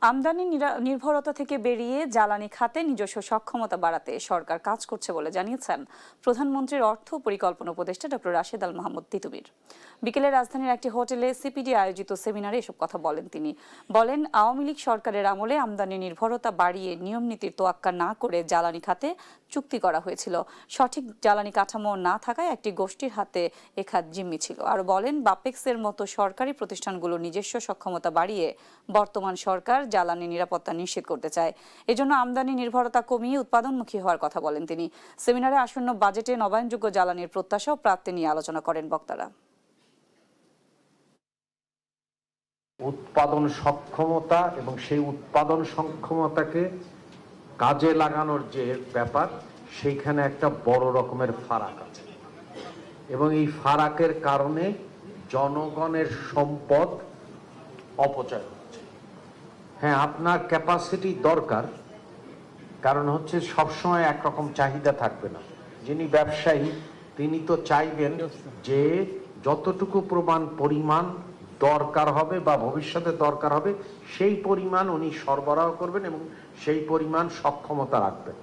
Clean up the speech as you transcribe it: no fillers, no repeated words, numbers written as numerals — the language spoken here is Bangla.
আমদানি নির্ভরতা থেকে বেরিয়ে জ্বালানি খাতে নিজস্ব সক্ষমতা বাড়াতে সরকার কাজ করছে বলে জানিয়েছেন প্রধানমন্ত্রীর অর্থ পরিকল্পনা উপদেষ্টা ডক্টর রাশেদ আল মাহমুদ তিতুমির। বিকেলে রাজধানীর একটি হোটেলে সিপিডি আয়োজিত সেমিনারে এসব কথা বলেন তিনি। বলেন, আওয়ামী লীগ সরকারের আমলে আমদানি নির্ভরতা বাড়িয়ে নিয়ম নীতির তোয়াক্কা না করে জ্বালানি খাতে চুক্তি করা হয়েছিল। সঠিক জ্বালানি কাঠামো না থাকায় একটি গোষ্ঠীর হাতে এ খাত জিম্মি ছিল। আরও বলেন, বাপেক্সের মতো সরকারি প্রতিষ্ঠানগুলো নিজস্ব সক্ষমতা বাড়িয়ে বর্তমান সরকার জ্বালানি নিরাপত্তা নিশ্চিত করতে চায়। এজন্য আমদানি নির্ভরতা কমিয়ে উৎপাদনমুখী হওয়ার কথা বলেন তিনি। সেমিনারে আসন্ন বাজেটে নবায়নযোগ্য জ্বালানির প্রত্যাশা ও প্রাপ্তি নিয়ে আলোচনা করেন বক্তারা। উৎপাদন সক্ষমতা এবং সেই উৎপাদন সক্ষমতাকে কাজে লাগানোর যে ব্যাপার, সেইখানে একটা বড় রকমের ফারাক আছে এবং এই ফারাকের কারণে জনগণের সম্পদ অপচয় হচ্ছে। হ্যাঁ, আপনার ক্যাপাসিটি দরকার, কারণ হচ্ছে সবসময় একরকম চাহিদা থাকবে না। যিনি ব্যবসায়ী তিনি তো চাইবেন যে যতটুকু পরিমাণ দরকার হবে বা ভবিষ্যতে দরকার হবে সেই পরিমাণ উনি সরবরাহ করবেন এবং সেই পরিমাণ সক্ষমতা রাখবেন।